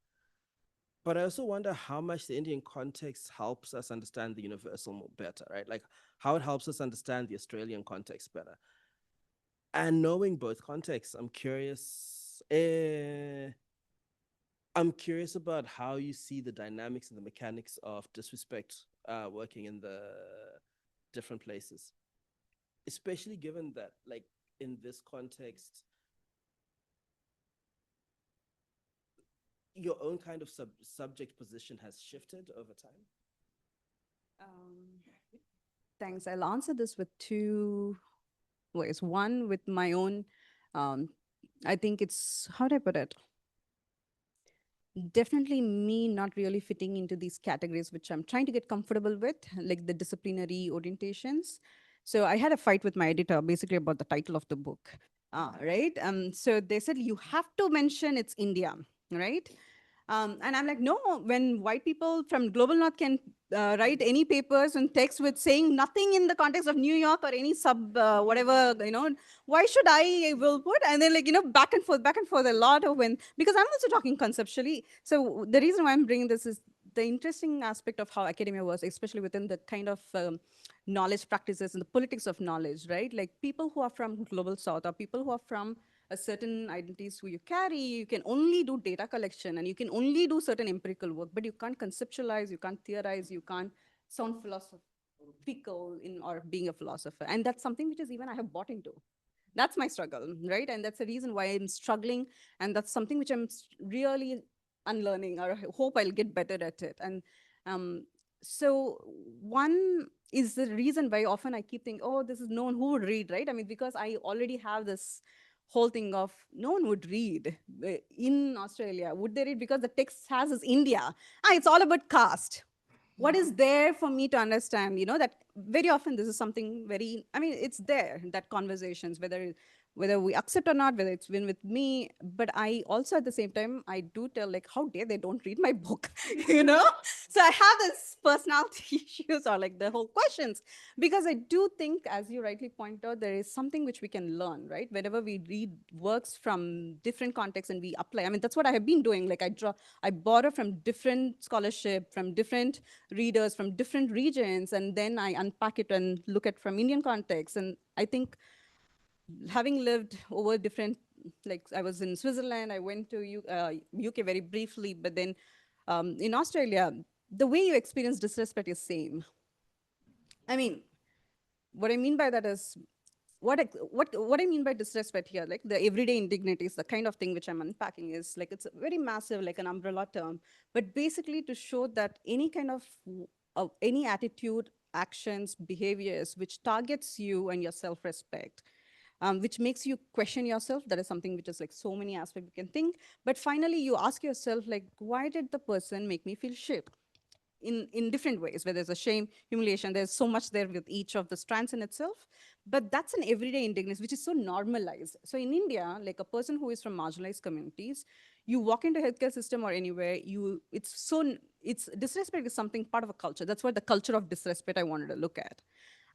But I also wonder how much the Indian context helps us understand the universal more better, right? Like how it helps us understand the Australian context better. And knowing both contexts, I'm curious about how you see the dynamics and the mechanics of disrespect working in the different places, especially given that, like, in this context, your own kind of subject position has shifted over time. Thanks. I'll answer this with two ways. One, with my own, I think it's, how do I put it? Definitely me not really fitting into these categories, which I'm trying to get comfortable with, like the disciplinary orientations. So I had a fight with my editor basically about the title of the book, right? So they said, you have to mention it's India, right? And I'm like, no, when white people from Global North can write any papers and text with saying nothing in the context of New York or any whatever, why should I will put? And then, like, back and forth a lot of when, because I'm also talking conceptually. So the reason why I'm bringing this is the interesting aspect of how academia works, especially within the kind of knowledge practices and the politics of knowledge, right? Like people who are from Global South or people who are from a certain identities who you carry, you can only do data collection and you can only do certain empirical work, but you can't conceptualize, you can't theorize, you can't sound philosophical in or being a philosopher. And that's something which is even I have bought into. That's my struggle, right? And that's the reason why I'm struggling. And that's something which I'm really unlearning, or I hope I'll get better at it. And so one is the reason why often I keep thinking, oh, this is no one who would read, right? I mean, because I already have this whole thing of no one would read in Australia. Would they read? Because the text has is India. It's all about caste. What is there for me to understand, that very often this is something very, I mean, it's there, that conversations, whether we accept or not, whether it's been with me, but I also at the same time, I do tell, like, how dare they don't read my book, So I have this personality issues or like the whole questions, because I do think, as you rightly point out, there is something which we can learn, right? Whenever we read works from different contexts and we apply, I mean, that's what I have been doing. Like I borrow from different scholarship, from different readers, from different regions, and then I unpack it and look at from Indian context. And I think having lived over different, like I was in Switzerland, I went to UK very briefly, but then in Australia, the way you experience disrespect is same. I mean, what I mean by that is, what I mean by disrespect here, like the everyday indignities, the kind of thing which I'm unpacking is like, it's very massive, like an umbrella term, but basically to show that any kind of any attitude, actions, behaviors which targets you and your self-respect, which makes you question yourself. That is something which is like so many aspects you can think. But finally, you ask yourself, like, why did the person make me feel shit? In different ways, where there's a shame, humiliation, there's so much there with each of the strands in itself. But that's an everyday indignity, which is so normalized. So in India, like a person who is from marginalized communities, you walk into healthcare system or anywhere, it's disrespect is something part of a culture. That's what the culture of disrespect I wanted to look at.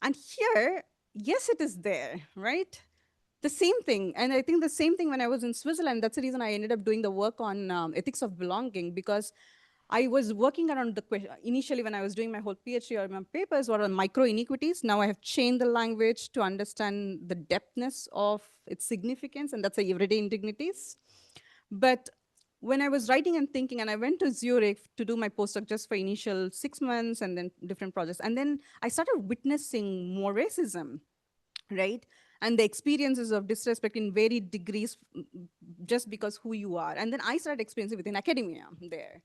And here, yes, it is there, right? The same thing. And I think the same thing when I was in Switzerland. That's the reason I ended up doing the work on ethics of belonging, because I was working around the question initially when I was doing my whole PhD or my papers were on micro inequalities. Now I have changed the language to understand the depthness of its significance, and that's the everyday indignities. But when I was writing and thinking, and I went to Zurich to do my postdoc just for initial 6 months and then different projects, and then I started witnessing more racism, right? And the experiences of disrespect in varied degrees, just because who you are. And then I started experiencing within academia there.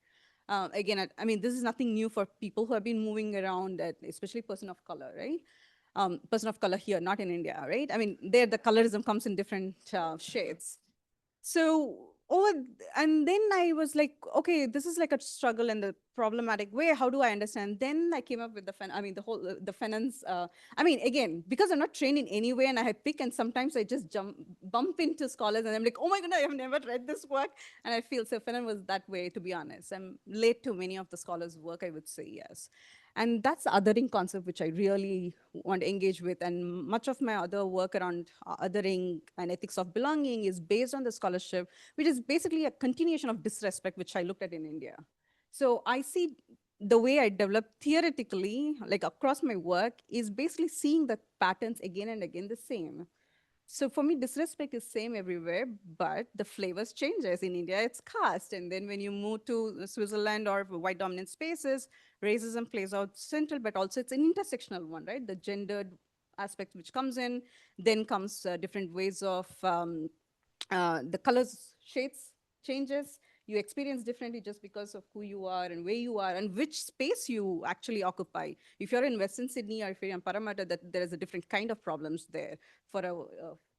Again, I mean, this is nothing new for people who have been moving around, especially person of color, right? Person of color here, not in India, right? I mean, there the colorism comes in different shades. So and then I was like, okay, this is like a struggle in the problematic way. How do I understand? Then I came up with the whole the finance. I mean, again, because I'm not trained in any way, and I pick, and sometimes I just bump into scholars, and I'm like, oh my god, I have never read this work, and I feel so. Finance was that way, to be honest. I'm late to many of the scholars' work, I would say, yes. And that's the othering concept which I really want to engage with. And much of my other work around othering and ethics of belonging is based on the scholarship, which is basically a continuation of disrespect, which I looked at in India. So I see the way I develop theoretically, like across my work, is basically seeing the patterns again and again the same. So for me, disrespect is same everywhere, but the flavors changes. In India, it's caste. And then when you move to Switzerland or white dominant spaces, racism plays out central, but also it's an intersectional one, right? The gendered aspect which comes in, then comes different ways of the colors, shades changes. You experience differently just because of who you are and where you are and which space you actually occupy. If you're in Western Sydney or if you're in Parramatta, that there is a different kind of problems there for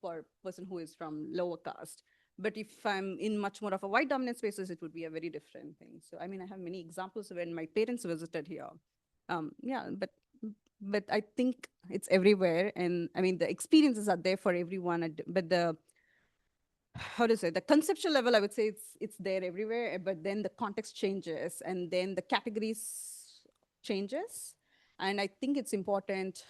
a person who is from lower caste. But if I'm in much more of a white dominant spaces, it would be a very different thing. So I mean, I have many examples when my parents visited here. Yeah, but I think it's everywhere, and I mean the experiences are there for everyone. But the how to say, the conceptual level, I would say it's there everywhere, but then the context changes and then the categories changes. And I think it's important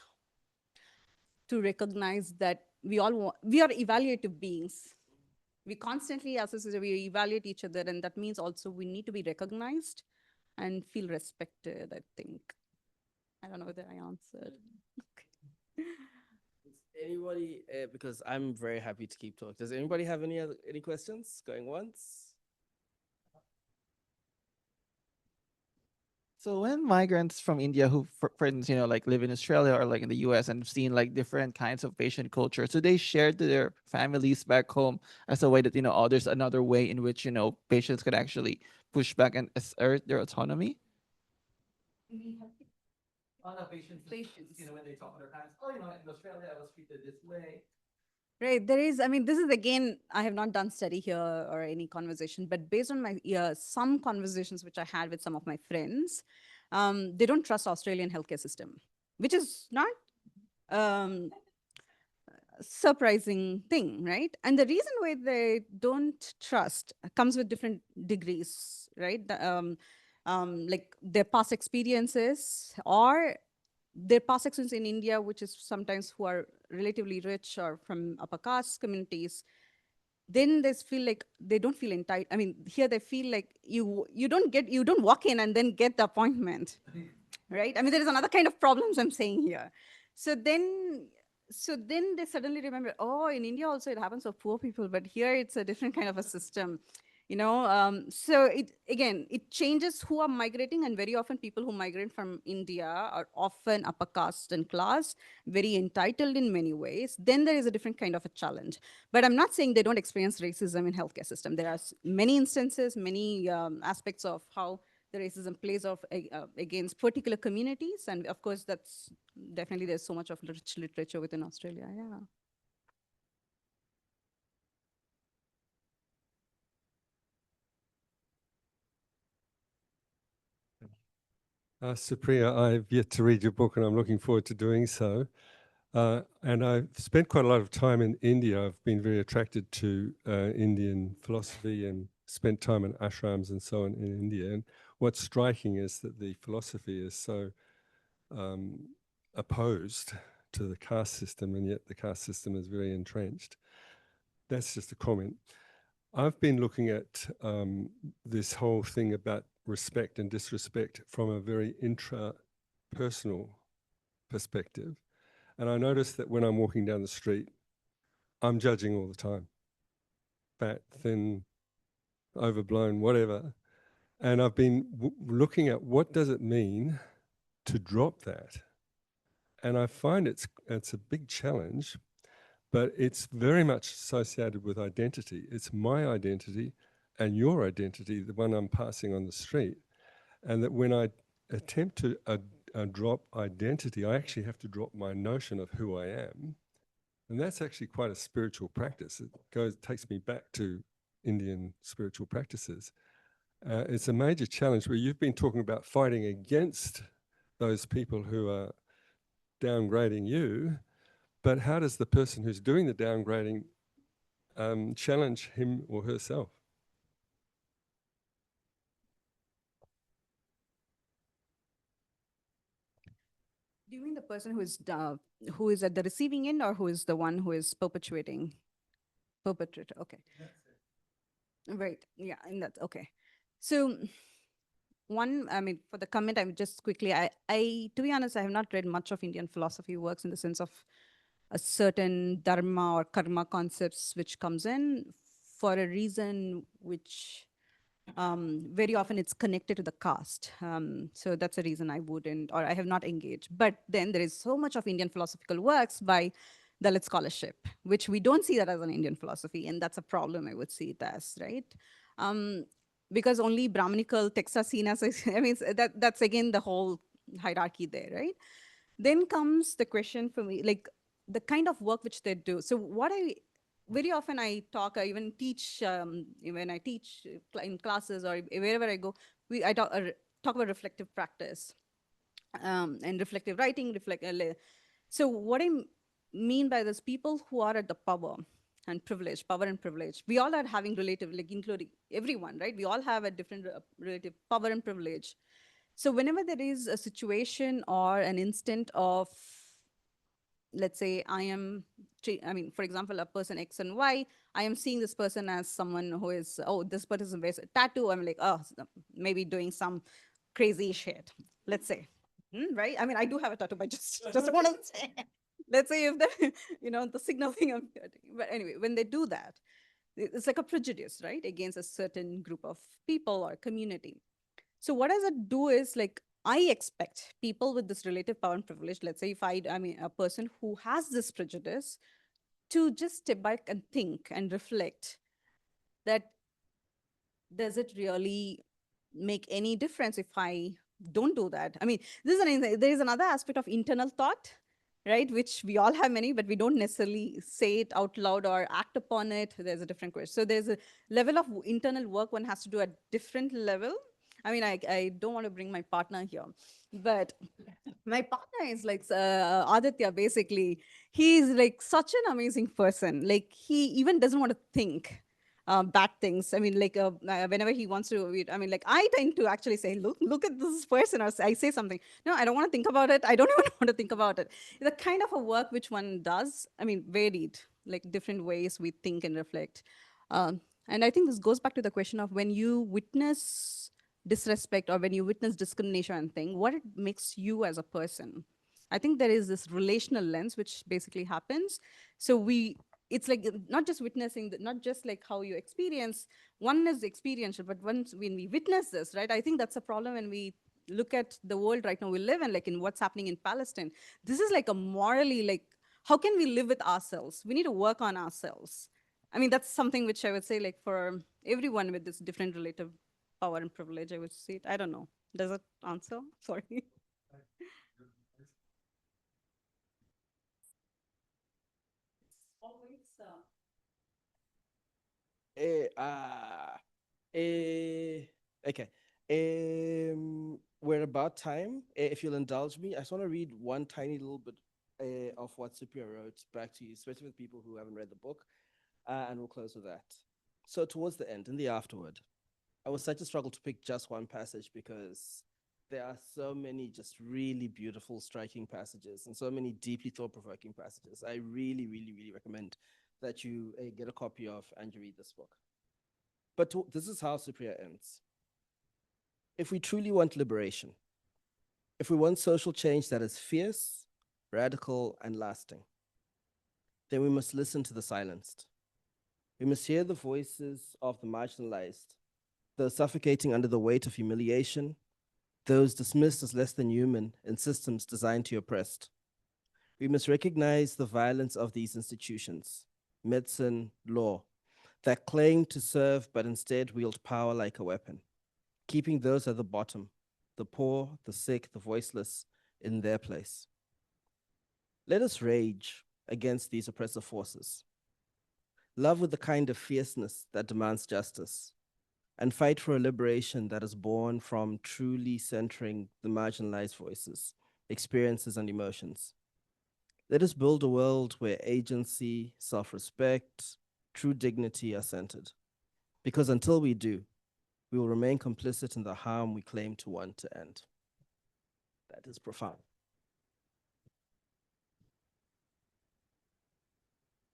to recognize that we are evaluative beings. We constantly, as a society, we evaluate each other, and that means also we need to be recognized and feel respected, I think. I don't know whether I answered. Does anybody, because I'm very happy to keep talking. Does anybody have any questions? Going once? So when migrants from India who, for instance, like live in Australia or like in the US and have seen like different kinds of patient culture, so they share to their families back home as a way that, oh, there's another way in which, patients could actually push back and assert their autonomy? A lot of patients, when they talk to their parents, oh, in Australia I was treated this way. Right, there is, I mean, this is again, I have not done study here or any conversation, but based on my some conversations which I had with some of my friends, they don't trust Australian healthcare system, which is not um, surprising thing, right? And the reason why they don't trust comes with different degrees, right? Like their past experiences or their past experience in India, which is sometimes who are relatively rich or from upper caste communities, then they feel like they don't feel entitled. I mean, here they feel like you don't walk in and then get the appointment, right? I mean, there is another kind of problems I'm saying here. So then, so then they suddenly remember, oh, in India also it happens for poor people, but here it's a different kind of a system, you know. So it again, it changes who are migrating, and very often people who migrate from India are often upper caste and class, very entitled in many ways. Then there is a different kind of a challenge. But I'm not saying they don't experience racism in healthcare system. There are many instances, many aspects of how the racism plays off against particular communities. And of course, that's definitely, there's so much of rich literature within Australia, yeah. Supriya, I've yet to read your book and I'm looking forward to doing so. And I've spent quite a lot of time in India. I've been very attracted to Indian philosophy and spent time in ashrams and so on in India. And what's striking is that the philosophy is so opposed to the caste system, and yet the caste system is very entrenched. That's just a comment. I've been looking at this whole thing about respect and disrespect from a very intrapersonal perspective. And I notice that when I'm walking down the street, I'm judging all the time. Fat, thin, overblown, whatever. And I've been looking at what does it mean to drop that. And I find it's a big challenge, but it's very much associated with identity. It's my identity and your identity, the one I'm passing on the street. And that when I attempt to drop identity, I actually have to drop my notion of who I am. And that's actually quite a spiritual practice. It takes me back to Indian spiritual practices. It's a major challenge where you've been talking about fighting against those people who are downgrading you, but how does the person who's doing the downgrading challenge him or herself? Do you mean the person who is at the receiving end, or who is the one who is perpetrator? Okay. Right. Yeah, and that's okay. So one, I mean, for the comment, I would just quickly, I to be honest, I have not read much of Indian philosophy works in the sense of a certain dharma or karma concepts which comes in for a reason which very often it's connected to the caste. So that's a reason I wouldn't, or I have not engaged. But then there is so much of Indian philosophical works by Dalit scholarship, which we don't see that as an Indian philosophy. And that's a problem, I would see it as, right? Because only Brahminical texts are seen as, I mean, that's again the whole hierarchy there, right? Then comes the question for me, like the kind of work which they do. So what I very often I talk, I even teach when I teach in classes or wherever I go, I talk about reflective practice and reflective writing. So what I mean by this, people who are at the power and privilege, we all are having relative, like including everyone, right? We all have a different relative power and privilege. So whenever there is a situation or an instant of, let's say I mean, for example, a person X and Y, I am seeing this person as someone who is, oh, this person wears a tattoo. I'm like, oh, maybe doing some crazy shit, let's say. Right? I mean, I do have a tattoo, but just want to say, let's say if the, the signal thing I'm getting. But anyway, when they do that, it's like a prejudice, right? Against a certain group of people or community. So what does it do is, like, I expect people with this relative power and privilege, let's say if I mean, a person who has this prejudice, to just step back and think and reflect that, does it really make any difference if I don't do that? I mean, there is another aspect of internal thought, right? Which we all have many, but we don't necessarily say it out loud or act upon it. There's a different question. So there's a level of internal work one has to do at different level. I mean, I don't want to bring my partner here, but my partner is like Aditya, basically. He's like such an amazing person. Like, he even doesn't want to think bad things. I mean, like whenever he wants to, I mean, like I tend to actually say, look at this person, or I say something. No, I don't want to think about it. I don't even want to think about it. The kind of a work which one does, I mean, varied, like different ways we think and reflect. And I think this goes back to the question of when you witness disrespect or when you witness discrimination and thing, what it makes you as a person. I think there is this relational lens which basically happens. So it's like not just witnessing, not just like how you experience, one is experiential, but once when we witness this, right, I think that's a problem when we look at the world right now we live in, like in what's happening in Palestine. This is like a morally, like, how can we live with ourselves? We need to work on ourselves. I mean, that's something which I would say, like, for everyone with this different relative power and privilege, I would say it. I don't know. Does it answer? Sorry. Always, Okay. We're about time. If you'll indulge me, I just want to read one tiny little bit of what Supriya wrote back to you, especially with people who haven't read the book, and we'll close with that. So towards the end, in the afterword, I was such a struggle to pick just one passage because there are so many just really beautiful, striking passages and so many deeply thought-provoking passages. I really, really, really recommend that you get a copy of and you read this book. But this is how Supriya ends. If we truly want liberation, if we want social change that is fierce, radical, and lasting, then we must listen to the silenced. We must hear the voices of the marginalized, those suffocating under the weight of humiliation, those dismissed as less than human in systems designed to oppress. We must recognize the violence of these institutions, medicine, law, that claim to serve but instead wield power like a weapon, keeping those at the bottom, the poor, the sick, the voiceless, in their place. Let us rage against these oppressive forces. Love with the kind of fierceness that demands justice, and fight for a liberation that is born from truly centering the marginalized voices, experiences, and emotions. Let us build a world where agency, self-respect, true dignity are centered. Because until we do, we will remain complicit in the harm we claim to want to end. That is profound.